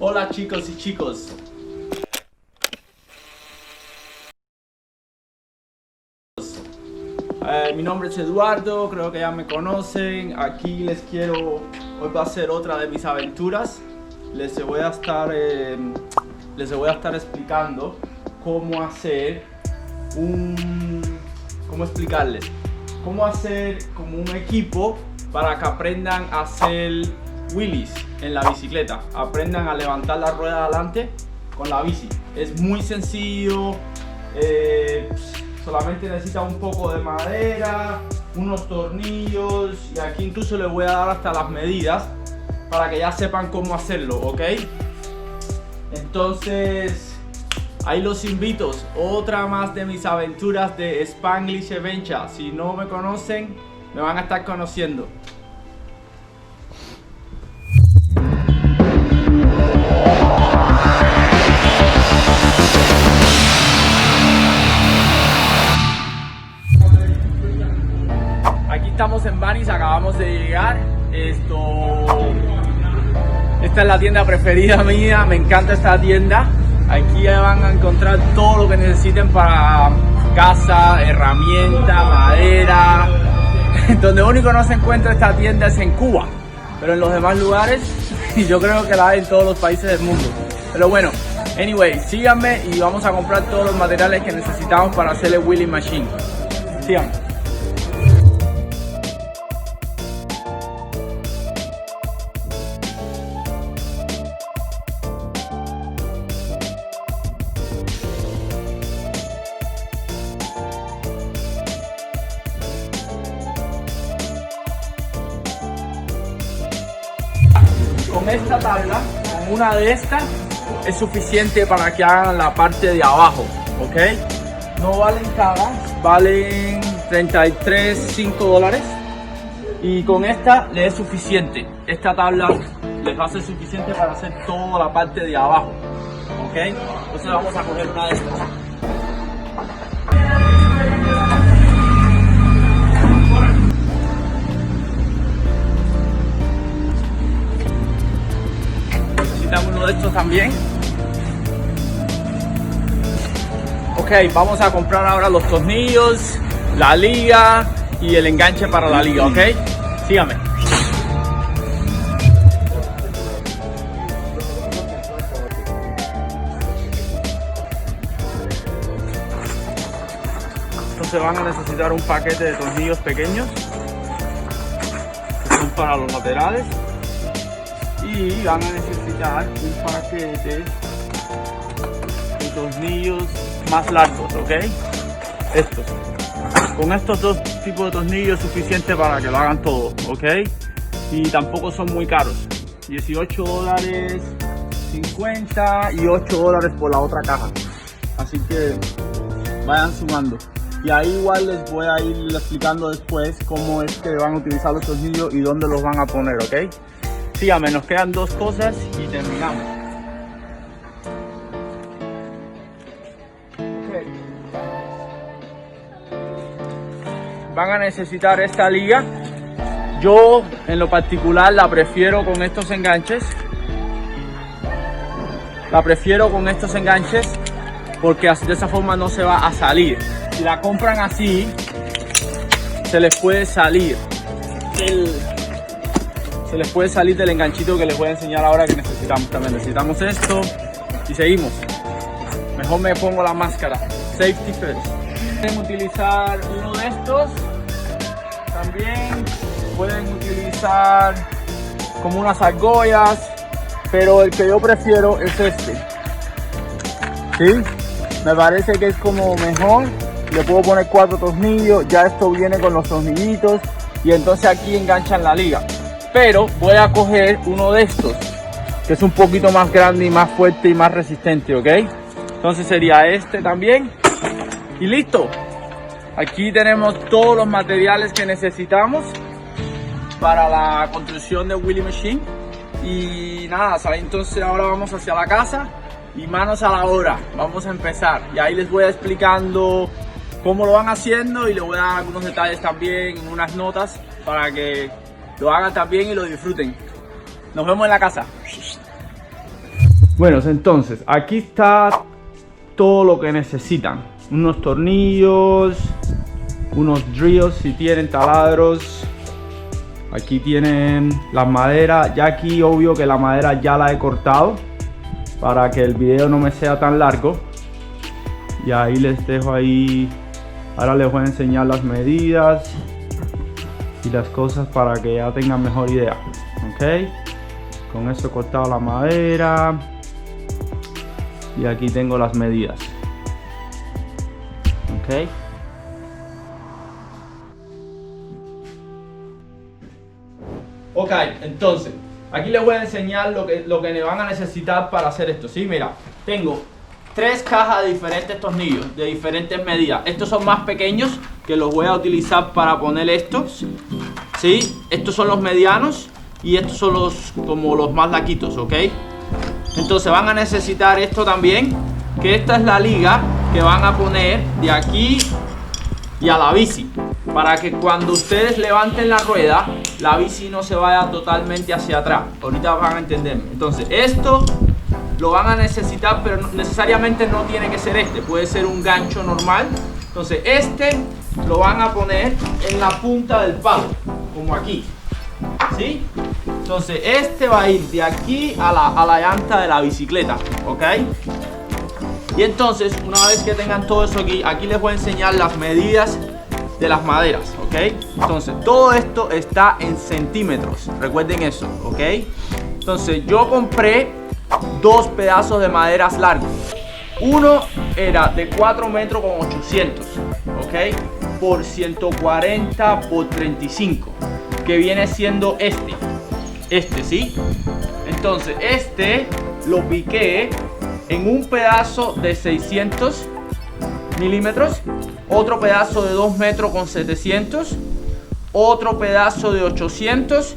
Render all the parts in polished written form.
Hola chicos y chicos. Mi nombre es Eduardo, creo que ya me conocen. Aquí hoy va a ser otra de mis aventuras. Les voy a estar explicando cómo hacer cómo hacer como un equipo para que aprendan a hacer wheelies en la bicicleta. Aprendan a levantar la rueda de adelante con la bici. Es muy sencillo. Solamente necesita un poco de madera, unos tornillos, y aquí incluso les voy a dar hasta las medidas para que ya sepan cómo hacerlo, ¿ok? Entonces, ahí los invito. Otra más de mis aventuras de Spanglish Adventure. Si no me conocen, me van a estar conociendo. Estamos en Venice, acabamos de llegar. Esta es la tienda preferida mía, me encanta esta tienda. Aquí van a encontrar todo lo que necesiten para casa, herramientas, madera. Donde único no se encuentra esta tienda es en Cuba, pero en los demás lugares yo creo que la hay en todos los países del mundo. Pero bueno, anyway, síganme y vamos a comprar todos los materiales que necesitamos para hacer el wheelie machine. Síganme. Con esta tabla, con una de estas, es suficiente para que hagan la parte de abajo, ¿ok? No valen caras, valen 5 dólares. Y con esta les es suficiente. Esta tabla les va a ser suficiente para hacer toda la parte de abajo, ¿ok? Entonces vamos a coger una de estas. Uno de estos también. Ok, vamos a comprar ahora los tornillos, la liga y el enganche para la liga, ok. Síganme. Entonces van a necesitar un paquete de tornillos pequeños que son para los laterales. Y van a necesitar un paquete de tornillos más largos, ¿ok? Estos. Con estos dos tipos de tornillos es suficiente para que lo hagan todo, ¿ok? Y tampoco son muy caros. 18 dólares 50 y 8 dólares por la otra caja. Así que vayan sumando. Y ahí igual les voy a ir explicando después cómo es que van a utilizar los tornillos y dónde los van a poner, ¿ok? Síganme, nos quedan dos cosas y terminamos. Okay. Van a necesitar esta liga. Yo en lo particular la prefiero con estos enganches. Porque de esa forma no se va a salir. Si la compran así, se les puede salir del enganchito que les voy a enseñar ahora que necesitamos. También necesitamos esto y seguimos. Mejor me pongo la máscara. Safety first. Pueden utilizar uno de estos. También pueden utilizar como unas argollas, pero el que yo prefiero es este. ¿Sí? Me parece que es como mejor. Le puedo poner 4 tornillos. Ya esto viene con los tornillitos y entonces aquí enganchan la liga. Pero voy a coger uno de estos que es un poquito más grande y más fuerte y más resistente, ¿ok? Entonces sería este también y listo. Aquí tenemos todos los materiales que necesitamos para la construcción de wheelie machine. Y nada, entonces ahora vamos hacia la casa y manos a la obra. Vamos a empezar y ahí les voy explicando cómo lo van haciendo y les voy a dar algunos detalles también en unas notas para que lo hagan también y lo disfruten. Nos vemos en la casa. Bueno, entonces aquí está todo lo que necesitan. Unos tornillos, unos drills si tienen taladros. Aquí tienen las maderas. Ya aquí obvio que la madera ya la he cortado para que el video no me sea tan largo. Y ahí les dejo ahí. Ahora les voy a enseñar las medidas y las cosas para que ya tengan mejor idea. Ok, con eso he cortado la madera y aquí tengo las medidas. Ok, ok, entonces aquí les voy a enseñar lo que me van a necesitar para hacer esto. Sí, mira, tengo 3 cajas de diferentes tornillos de diferentes medidas. Estos son más pequeños que los voy a utilizar para poner estos. ¿Sí? Estos son los medianos y estos son como los más laquitos, ¿ok? Entonces van a necesitar esto también, que esta es la liga que van a poner de aquí y a la bici, para que cuando ustedes levanten la rueda, la bici no se vaya totalmente hacia atrás. Ahorita van a entenderme. Entonces esto lo van a necesitar, pero necesariamente no tiene que ser este, puede ser un gancho normal. Entonces este lo van a poner en la punta del palo, como aquí, ¿sí? Entonces este va a ir de aquí a la llanta de la bicicleta, ¿ok? Y entonces una vez que tengan todo eso aquí les voy a enseñar las medidas de las maderas, ¿ok? Entonces todo esto está en centímetros, recuerden eso, ¿ok? Entonces yo compré 2 pedazos de maderas largos. Uno era de 4 metros con 800, ¿ok? Por 140 por 35, que viene siendo este, ¿sí? Entonces este lo piqué en un pedazo de 600 milímetros, otro pedazo de 2 metros con 700, otro pedazo de 800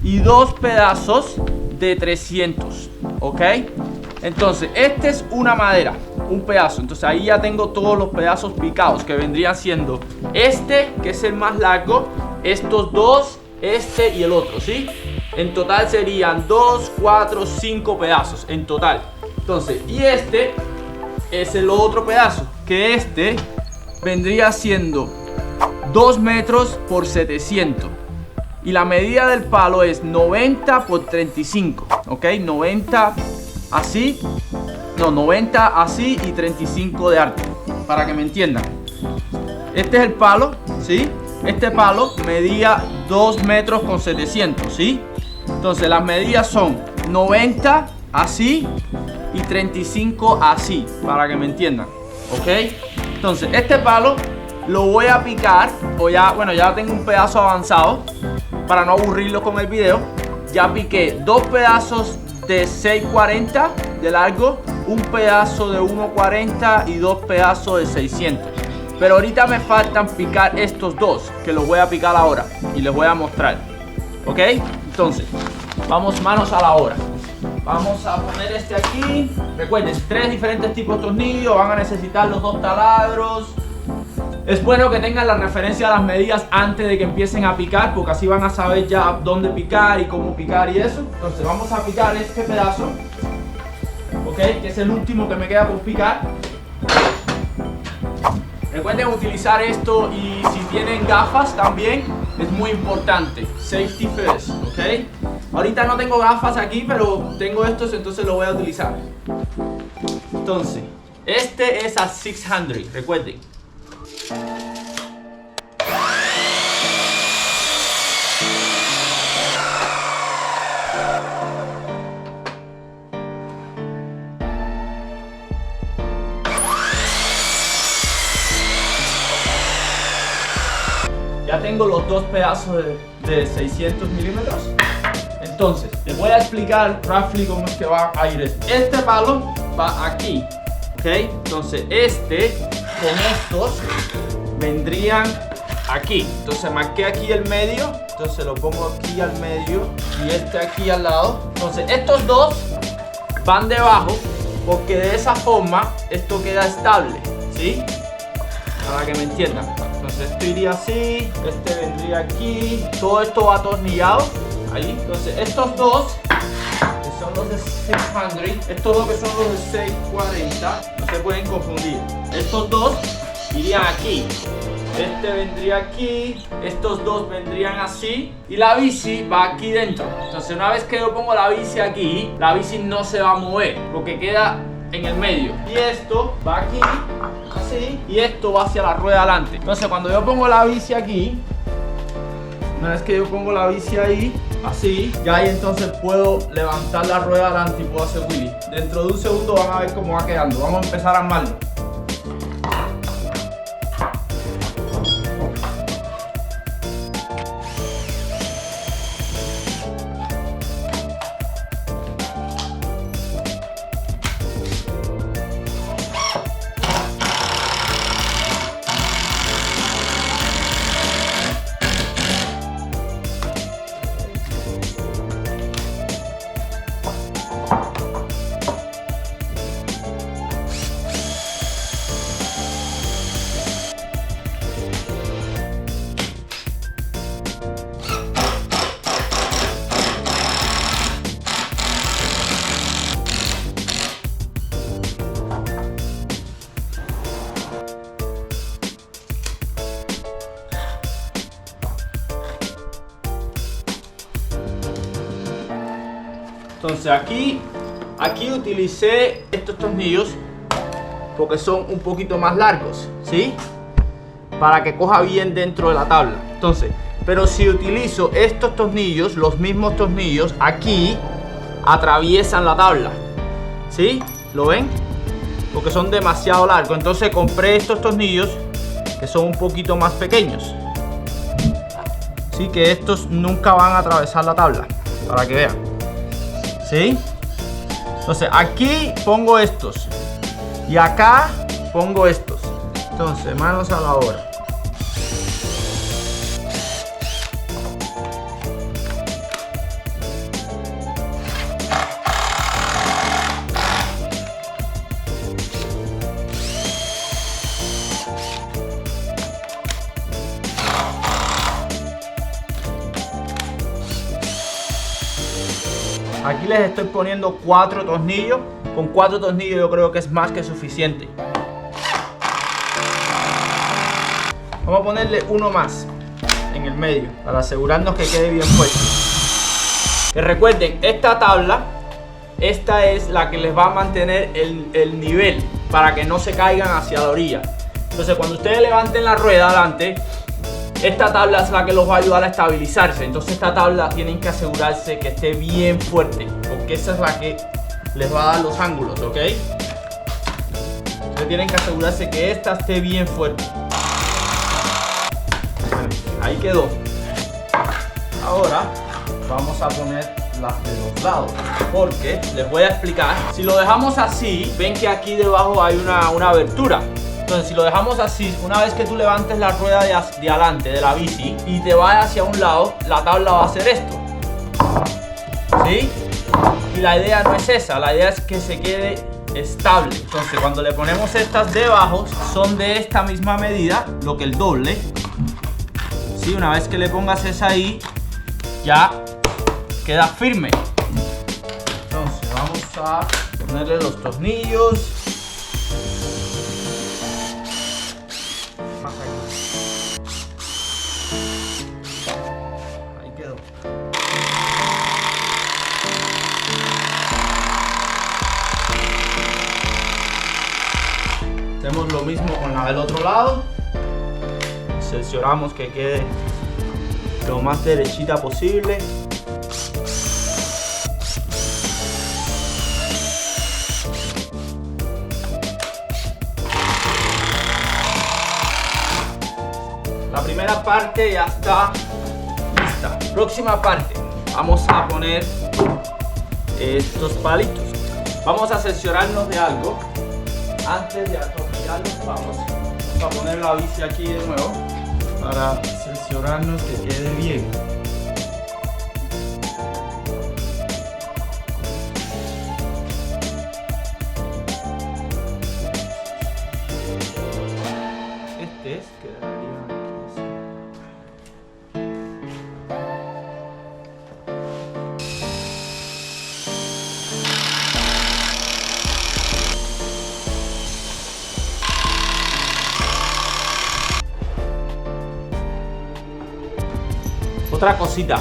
y 2 pedazos de 300, ¿ok? Entonces este es una madera, un pedazo. Entonces ahí ya tengo todos los pedazos picados, que vendrían siendo este, que es el más largo, estos dos, este y el otro, ¿sí? En total serían 2, 4, 5 pedazos en total. Entonces, y este es el otro pedazo, que este vendría siendo 2 metros por 700. Y la medida del palo es 90 por 35, ¿ok? 90 así, no, 90 así y 35 de alto, para que me entiendan. Este es el palo, ¿sí? Este palo medía 2 metros con 700, ¿sí? Entonces las medidas son 90 así y 35 así, para que me entiendan, ¿ok? Entonces este palo lo voy a picar, o ya, bueno, ya tengo un pedazo avanzado, para no aburrirlo con el video. Ya piqué 2 pedazos de 640 de largo, un pedazo de 140 y 2 pedazos de 600. Pero ahorita me faltan picar estos 2, que los voy a picar ahora y les voy a mostrar, ¿ok? Entonces, vamos manos a la obra. Vamos a poner este aquí. Recuerden, 3 diferentes tipos de tornillos. Van a necesitar los 2 taladros. Es bueno que tengan la referencia a las medidas antes de que empiecen a picar, porque así van a saber ya dónde picar y cómo picar y eso. Entonces vamos a picar este pedazo, ok, que es el último que me queda por picar. Recuerden utilizar esto, y si tienen gafas también es muy importante. Safety first, ok. Ahorita no tengo gafas aquí, pero tengo estos, entonces lo voy a utilizar. Entonces, este es a 600, recuerden. Ya tengo los 2 pedazos de 600 milímetros. Entonces, les voy a explicar roughly cómo es que va a ir esto. Este palo va aquí, ¿ok? Entonces, este con estos vendrían aquí. Entonces, marqué aquí el medio. Entonces, lo pongo aquí al medio y este aquí al lado. Entonces, estos 2 van debajo, porque de esa forma esto queda estable, ¿sí? Para que me entiendan. Entonces esto iría así, este vendría aquí, todo esto va atornillado ahí. Entonces estos 2, que son los de 600. Estos dos que son los de 640. No se pueden confundir. Estos dos irían aquí. Este vendría aquí, estos dos vendrían así y la bici va aquí dentro. Entonces una vez que yo pongo la bici aquí, la bici no se va a mover porque queda en el medio. Y esto va aquí, así, y esto va hacia la rueda adelante. Entonces cuando yo pongo la bici aquí, una vez que yo pongo la bici ahí, así, ya ahí entonces puedo levantar la rueda adelante y puedo hacer wheelie. Dentro de un segundo van a ver cómo va quedando. Vamos a empezar a armarlo. Entonces aquí utilicé estos tornillos porque son un poquito más largos, ¿sí? Para que coja bien dentro de la tabla. Entonces, pero si utilizo estos tornillos, los mismos tornillos, aquí atraviesan la tabla, ¿sí? ¿Lo ven? Porque son demasiado largos. Entonces compré estos tornillos que son un poquito más pequeños, ¿sí? Que estos nunca van a atravesar la tabla, para que vean. ¿Sí? Entonces aquí pongo estos y acá pongo estos. Entonces manos a la obra. Aquí les estoy poniendo 4 tornillos. Con 4 tornillos yo creo que es más que suficiente. Vamos a ponerle uno más en el medio para asegurarnos que quede bien puesto. Que recuerden, esta tabla, esta es la que les va a mantener el nivel para que no se caigan hacia la orilla. Entonces cuando ustedes levanten la rueda adelante, esta tabla es la que los va a ayudar a estabilizarse. Entonces esta tabla tienen que asegurarse que esté bien fuerte, porque esa es la que les va a dar los ángulos, ¿ok? Entonces tienen que asegurarse que esta esté bien fuerte. Bueno, ahí quedó. Ahora vamos a poner las de los lados, porque les voy a explicar. Si lo dejamos así, ven que aquí debajo hay una abertura. Entonces si lo dejamos así, una vez que tú levantes la rueda de adelante de la bici y te vayas hacia un lado, la tabla va a hacer esto, ¿sí? Y la idea no es esa, la idea es que se quede estable. Entonces cuando le ponemos estas debajo, son de esta misma medida, lo que el doble, ¿sí? Una vez que le pongas esa ahí, ya queda firme. Entonces vamos a ponerle los tornillos. Ahí quedó. Hacemos lo mismo con la del otro lado. Cercioramos que quede lo más derechita posible. La primera parte ya está lista. Próxima parte, vamos a poner estos palitos. Vamos a cerciorarnos de algo. Antes de atornillarlos, vamos a poner la bici aquí de nuevo para cerciorarnos que quede bien. Este es quedaría aquí así. Otra cosita,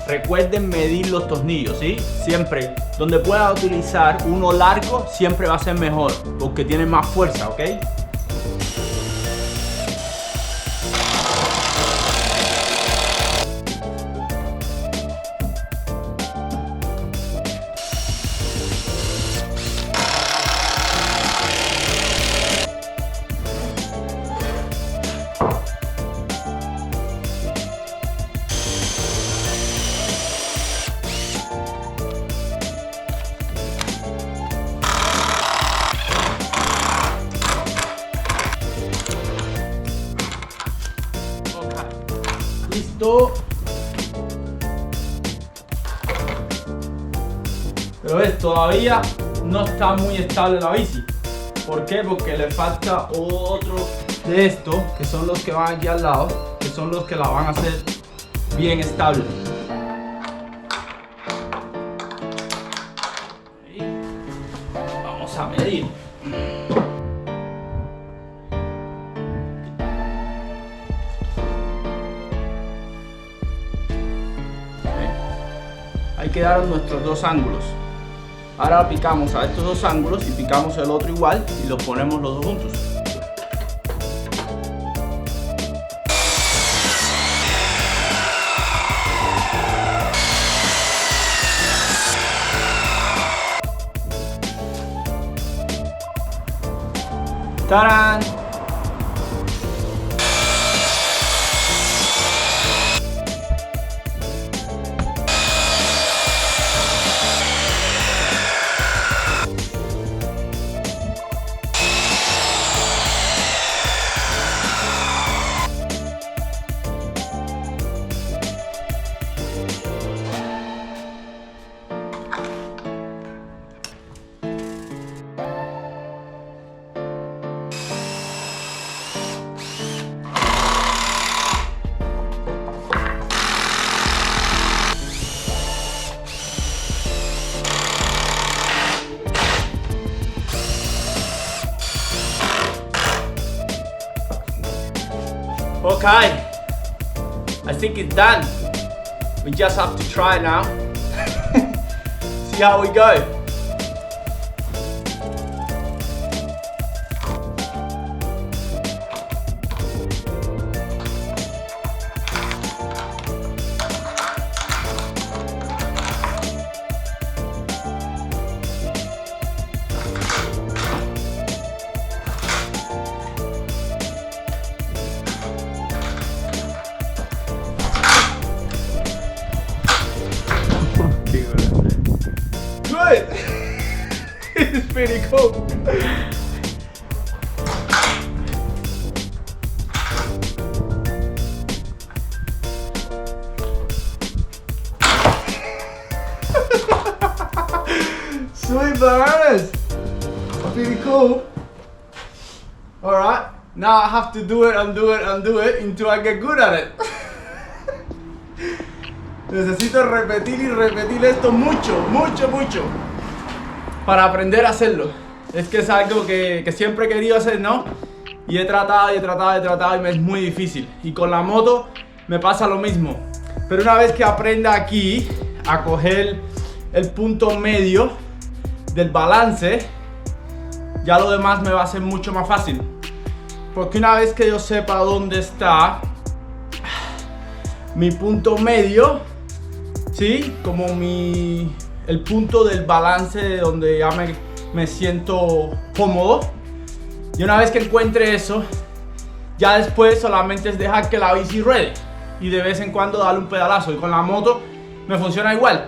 recuerden medir los tornillos, ¿sí? Siempre, donde pueda utilizar uno largo, siempre va a ser mejor, porque tiene más fuerza, ¿ok? Listo. Pero ves, todavía no está muy estable la bici. ¿Por qué? Porque le falta otro de estos, que son los que van aquí al lado, que son los que la van a hacer bien estable. Ahí. Vamos a medir. Ahí quedaron nuestros dos ángulos. Ahora picamos a estos dos ángulos y picamos el otro igual y los ponemos los dos juntos. ¡Tarán! Okay, I think it's done. We just have to try now. See how we go. Good! It's pretty cool. Sweet bananas! Pretty cool. Alright, now I have to do it and do it and do it until I get good at it. Necesito repetir y repetir esto mucho para aprender a hacerlo. Es que es algo que siempre he querido hacer, ¿no? Y he tratado y me es muy difícil. Y con la moto me pasa lo mismo. Pero una vez que aprenda aquí a coger el punto medio del balance, ya lo demás me va a ser mucho más fácil. Porque una vez que yo sepa dónde está mi punto medio, ¿sí? Como el punto del balance de donde ya me siento cómodo. Y una vez que encuentre eso, ya después solamente es dejar que la bici ruede y de vez en cuando darle un pedalazo. Y con la moto me funciona igual.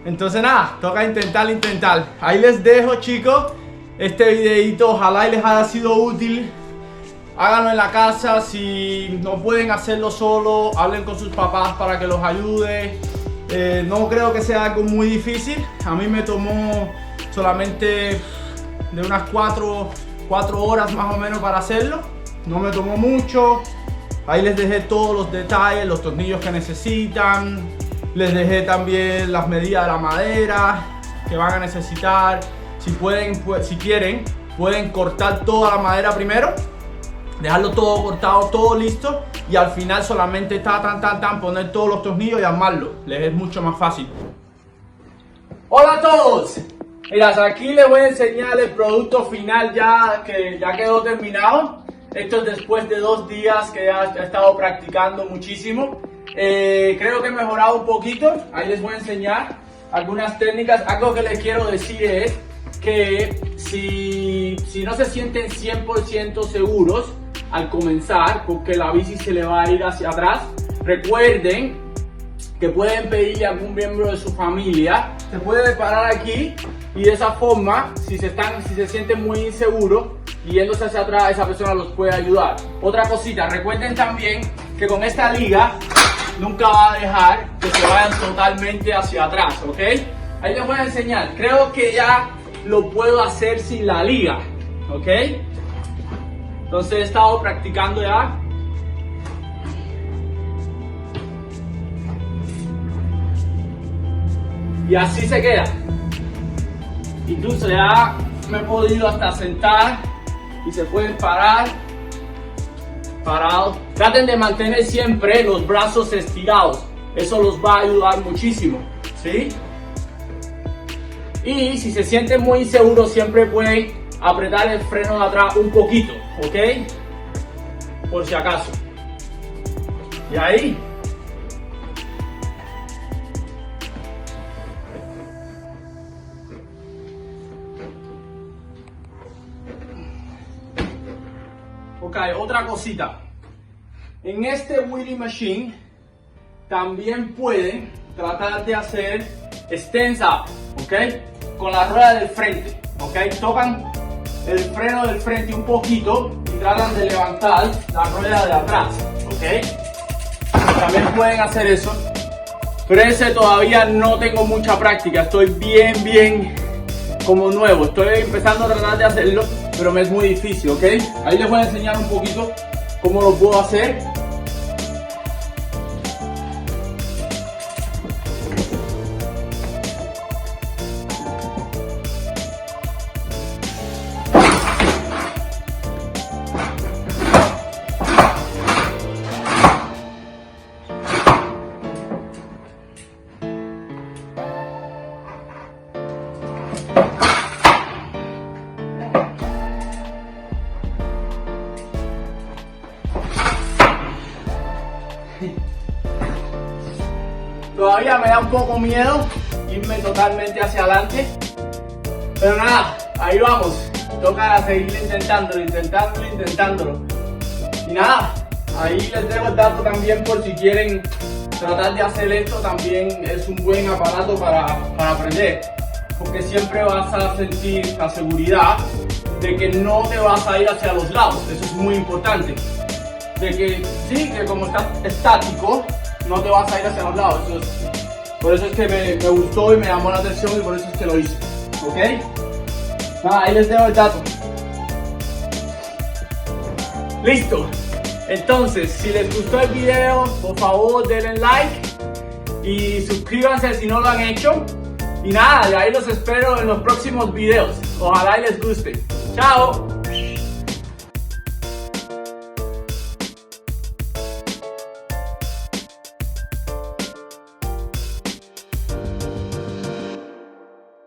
Entonces nada, toca intentar. Ahí les dejo, chicos, este videito. Ojalá y les haya sido útil. Háganlo en la casa. Si no pueden hacerlo solo, hablen con sus papás para que los ayude. No creo que sea algo muy difícil. A mí me tomó solamente de unas 4 horas más o menos para hacerlo. No me tomó mucho. Ahí les dejé todos los detalles, los tornillos que necesitan. Les dejé también las medidas de la madera que van a necesitar. Si quieren, pueden cortar toda la madera primero. dejarlo todo cortado, todo listo, y al final solamente poner todos los tornillos y armarlo. Les es mucho más fácil. Hola a todos. Mirad, aquí les voy a enseñar el producto final que ya quedó terminado. Esto es después de 2 días que ya he estado practicando muchísimo. Creo que he mejorado un poquito. Ahí les voy a enseñar algunas técnicas. Algo que les quiero decir es que si no se sienten 100% seguros al comenzar, porque la bici se le va a ir hacia atrás, recuerden que pueden pedirle a algún miembro de su familia. Se puede parar aquí y de esa forma, si se sienten muy inseguros, yéndose hacia atrás, esa persona los puede ayudar. Otra cosita, recuerden también que con esta liga nunca va a dejar que se vayan totalmente hacia atrás, ¿ok? Ahí les voy a enseñar. Creo que ya lo puedo hacer sin la liga, ¿ok? Entonces he estado practicando ya. Y así se queda. Incluso ya me he podido hasta sentar y se pueden parar. Parados. Traten de mantener siempre los brazos estirados. Eso los va a ayudar muchísimo, ¿sí? Y si se sienten muy inseguros, siempre pueden apretar el freno de atrás un poquito, ¿ok? Por si acaso. Y ahí. Ok, otra cosita. En este wheelie machine también pueden tratar de hacer stance up, ¿ok? Con la rueda del frente, ¿ok? Tocan el freno del frente un poquito y tratan de levantar la rueda de atrás, ¿ok? También pueden hacer eso. Pero ese todavía no tengo mucha práctica. Estoy bien como nuevo. Estoy empezando a tratar de hacerlo, pero me es muy difícil, ¿ok? Ahí les voy a enseñar un poquito cómo lo puedo hacer. Todavía me da un poco miedo irme totalmente hacia adelante, pero nada, ahí vamos. Toca seguir intentándolo. Y nada, ahí les dejo el dato también por si quieren tratar de hacer esto. También es un buen aparato para aprender, porque siempre vas a sentir la seguridad de que no te vas a ir hacia los lados. Eso es muy importante. De que sí, que como estás estático, no te vas a ir hacia los lados. Por eso es que me gustó y me llamó la atención, y por eso es que lo hice, ¿ok? Nada, ahí les dejo el dato. Listo. Entonces, si les gustó el video, por favor denle like y suscríbanse si no lo han hecho. Y nada, de ahí los espero en los próximos videos. Ojalá y les guste. Chao.